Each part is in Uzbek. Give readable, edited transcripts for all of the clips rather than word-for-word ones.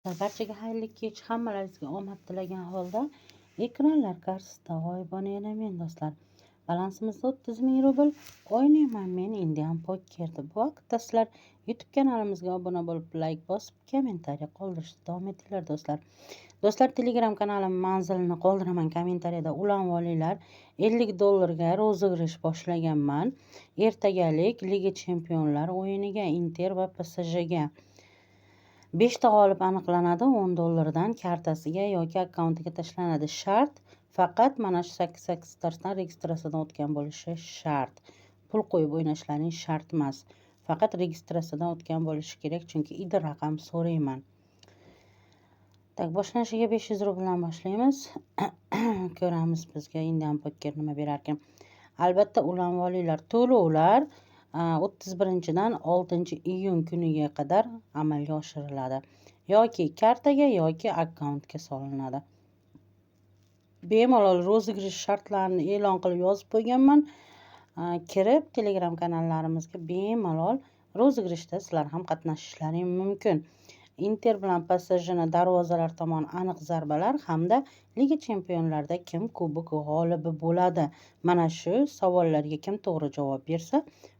Barchaga xayrli kech, hammalaringizga omad tilagan holda ekranlar qarshisida g'oyibona yana men do'stlar. Balansimizda 30 ming rubl o'ynayman men Indian Poker'da. Bu vaqtda sizlar YouTube kanalimizga obuna bo'lib, like bosib, kommentariy qoldirishda davom etinglar do'stlar. Do'stlar, Telegram kanalim manzilini qoldiraman kommentariyada. Ulanvolilar $50 rozig'ish boshlaganman. Ertagalik Liga Chempionlar o'yiniga Inter va PSJga 5 ta g'olib aniqlanadi. $10 kartasiga yoki akkauntiga tashlanadi. Shart faqat mana shu 88 darsdan registratsiyadan o'tgan bo'lishi shart. Pul qo'yib o'ynashlaring shart emas. Faqat registratsiyadan o'tgan bo'lishi kerak, chunki ID raqam so'rayman. Tak, boshlanishiga 500 rubldan boshlaymiz. Ko'ramiz bizga Indian Poker nima berar ekan. Albatta, ulanvolilar to'lovlar 31-dan 6-iyun kuniga qadar amalga oshiriladi. Yoki kartaga yoki akkauntga solinadi. Bemalol rozig'ish shartlarini e'lon qilib yozib qo'yganman. Kirib Telegram kanallarimizga bemalol rozig'ishda sizlar ham qatnashishlaring mumkin. Inter bilan PSJni darvozalar tomon aniq zarbalar hamda Liga Chempionlarida kim kubok g'olibi bo'ladi? Mana shu savollarga kim to'g'ri javob bersa,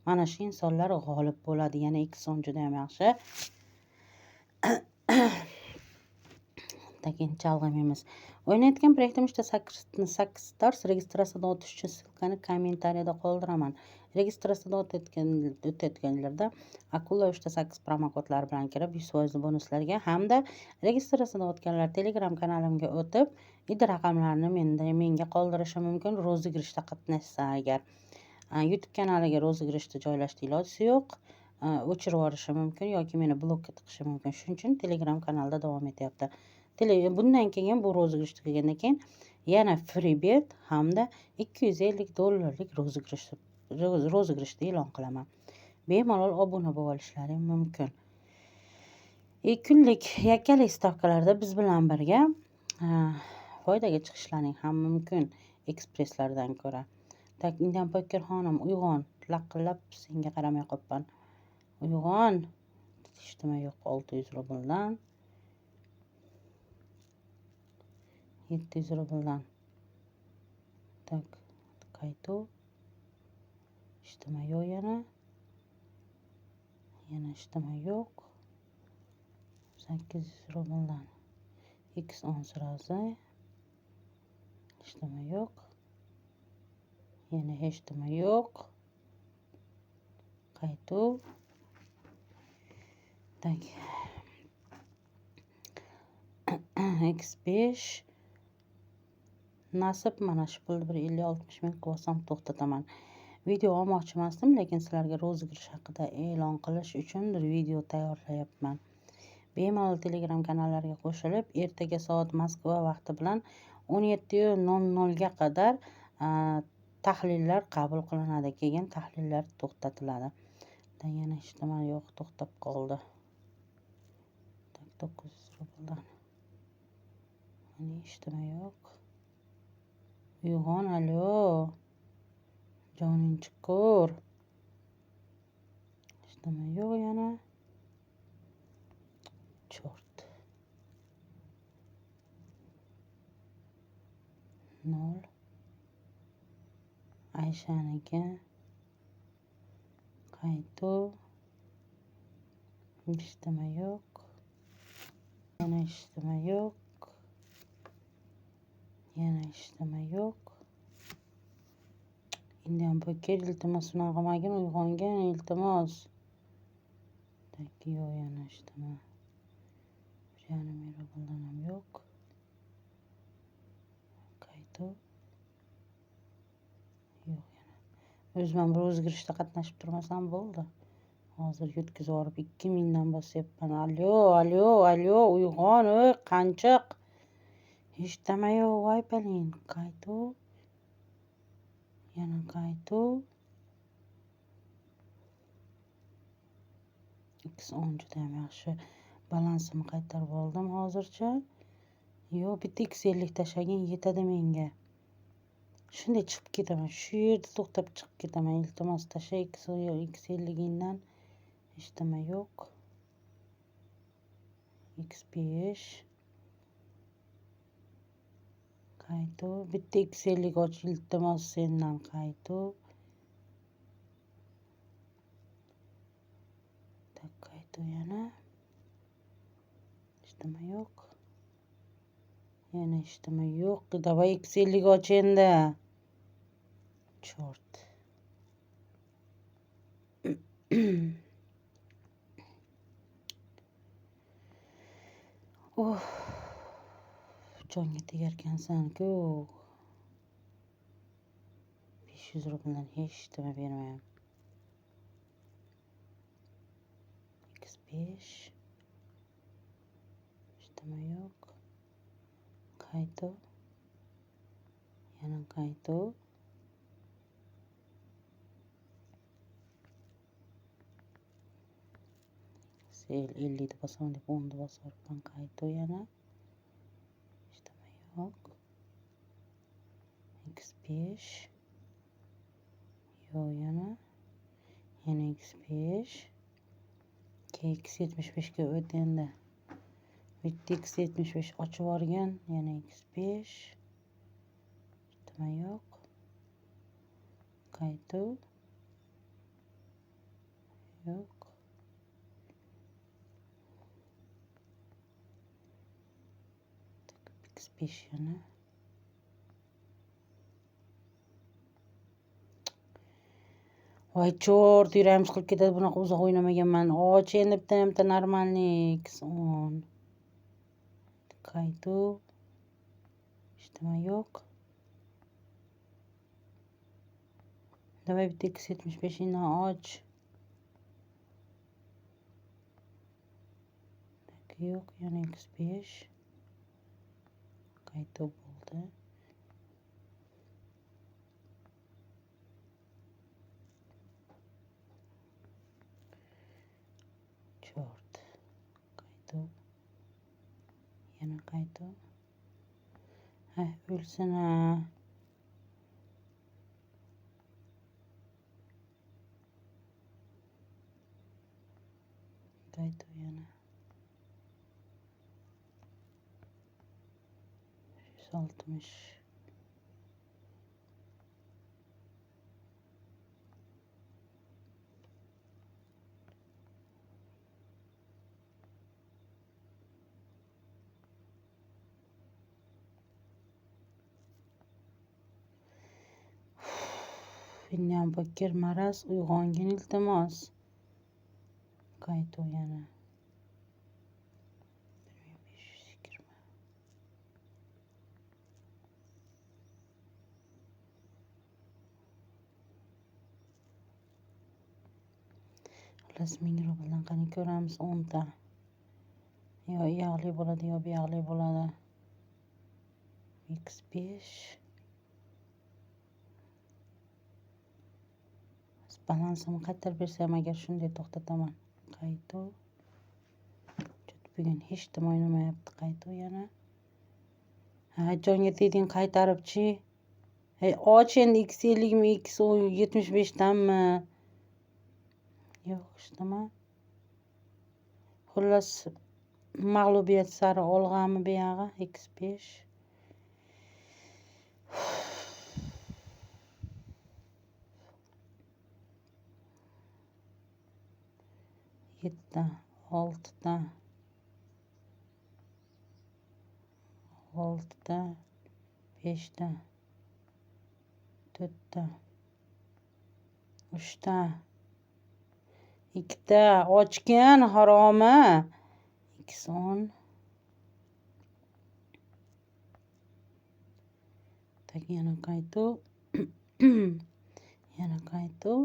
mana shu insonlar g'olib bo'ladi. Yana ikki son juda ham yaxshi. Takin chalg'amaymiz. O'ynayotgan proyektim 8 stars. Registratsiyadan o'tish uchun silkani kommentariyada qoldiraman. Registratsiyadan o'tayotganlarda Akula 8 promokodlari bilan kirib 100% bonuslarga hamda registratsiyadan o'tganlar Telegram kanalimga o'tib ID raqamlarini menga qoldirishi mumkin. Rozig'ishda qatnashsa agar YouTube kanaliga rozig'ishda joylashda iloji yo'q. O'chirib yuborishi mumkin yoki meni blokka tiqishi mumkin. Shuning uchun Telegram kanalida davom etyapti. Bundan keyin bu rozig'ish tugagandan keyin yana free bet hamda $250 rozig'ishda e'lon qilaman. Bemalol obuna bo'lib olishlaring mumkin. Kunlik yakkalik stavkalarda biz bilan birga foydaga chiqishlaring ham mumkin ekspresslardan ko'ra. Tak, Indian Poker xonim, uyg'on, laqillab senga qaramay qopman. Uyg'on. Ishtimi yo'q 600 rubldan. 700 rubldan. Tak, qaytuv. Ishtimi yo'q yana. Yana ishtimi yo'q. 800 rubldan. X10 srazi. Ishtimi yo'q. Yana ishtimi yo'q. Qaytuv. Tak. X5 nasib mana shu pulni bir 50-60 ming qilsam to'xtataman. Video olmoqchi emasdim, lekin sizlarga rozig'ish haqida e'lon qilish uchundir video tayyorlayapman. Bemalol Telegram kanallariga qo'shilib, ertaga soat Moskva vaqti bilan 17:00 ga qadar tahlillar qabul qilinadi. Keyin tahlillar to'xtatiladi. Yana ishtimar yo'q, to'xtab qoldi. 900 rubldan. Mana ishtimi yo'q. Uyg'on, alo. Joning chiqur. Ishtimi yo'q yana. Chort. 0. Ayshaniki. Qaytuv. Ishtimi yo'q. Yana ishtimi yo'q. Yana ishtimi yo'q. Indian Poker, iltimos unaqa qilmagin, uyg'ongin, iltimos. Tak, yo'q yana ishtimi. 1,5 rubldan ham yo'q. Qaytuv. Yo'q yana. O'zim bir o'zgarishda qatnashib turmasam bo'ldi. Hozir yutkazib yuborib 2000 dan bosyapman. Alo, uyg'on, o'y, qanchiq. Ishtimi yo'q, voy palin. Qaytuv. Yana qaytuv. X10 juda ham yaxshi. Balansimni qaytarib oldim hozircha. Yo'q, bitta X50 tashagin yetadi menga. Shunday chiqib ketaman. Shu yerda to'xtab chiqib ketaman. Iltimos tasha X50gingdan. Ishtimi yo'q. x5 qaytuv. Bitta Excel'lik och, iltimos sendan qaytuv. Tak qaytuv yana. Ishtama yo'q. Yana ishtama yo'q. Davay Excel'lik och endi. Chort. Jonga tegarkansan-ku. 500 rubldan hech nima bermayman. x5 ishtama yo'q. Qaytuv. Yana qaytuv. Sel 50 deb bosaman deb 10 deb bosarman. Qaytuv yana. Ishtama yo'q. x5 yo'q yana. Yana x5. X75 ga o't endi. Bitta x75 ochib yuborgan. Yana x5. Ishtama yo'q. Qaytuv. Yo'q. x5 yana. Voy chort, yuragim siqilib ketadi. Bunaqa uzoq o'ynamaganman. Och endi bitta normalniy x10. Qaytuv. Ishtama yo'q. Davay bitta x75 ni och. Yo'q, yana x5. Qaytuv bo'ldi. Chort. Qaytuv. Yana qaytuv. O'lsin ha. Qaytuv yana. 160. Indian poker maraz, uyg'ongin iltimos. Qaytuv yana. 1520. Xullas 1000 rubldan qani ko'ramiz 10 ta. Yo iyog'li bo'ladi, yo buyog'li bo'ladi. x5. Balansimni qaytarib bersam agar shunday to'xtataman. Qaytuv. Bugun hech nima o'ynamayapti. Qaytuv yana. Jonga tegding qaytaribchi. Och endi x50mi, x75 danmi? Yo'q, hech nima. Xullas mag'lubiyat sari olg'ami buyog'i x5. 7 6 ta 5 ta 4 ta 3 ta 2 ta ochgan haromi x10 tak yana qaytuv yana qaytuv.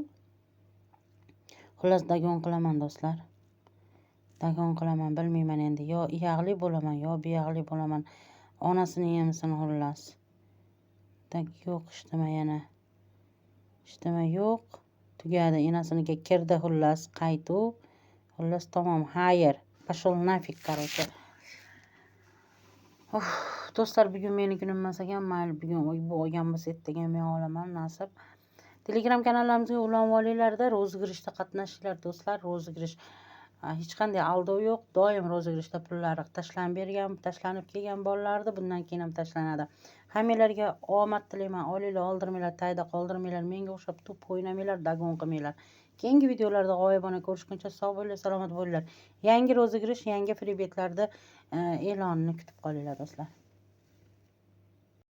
Xullas dagon qilaman do'stlar. Dagon qilaman, bilmayman endi. Yo iyog'li bo'laman, yo buyog'li bo'laman. Onasini yemisin xullas. Tak yo'q, ishtama yana. Ishtama yo'q. Tugadi, enasiniga kirdi xullas. Qaytuv. Xullas tamom, xayr. Pashol nafik, короче. Do'stlar, bugun meni kunim emas ekan. Mayli, bugun bu olgan bo'lsa ertaga men olaman, nasib. Telegram kanallarimizga ulanib olinglar-da, rozыгрышda qatnashinglar do'stlar. Rozыгрыш hech qanday aldov yo'q. Doim rozыгрышda pullari tashlanib kelgan bolalardi, bundan keyin ham tashlanadi. Hammanglarga omad tilayman. Olinglar, oldirmanglar, tagida qoldirmanglar. Menga o'xshab to'p o'ynamanglar, dagon qilmanglar. Keyingi videolarda g'oyibona ko'rishguncha sog' bo'linglar, salomat bo'linglar. Yangi rozыгрыш, yangi free betlarni e'lonini kutib qolinglar do'stlar.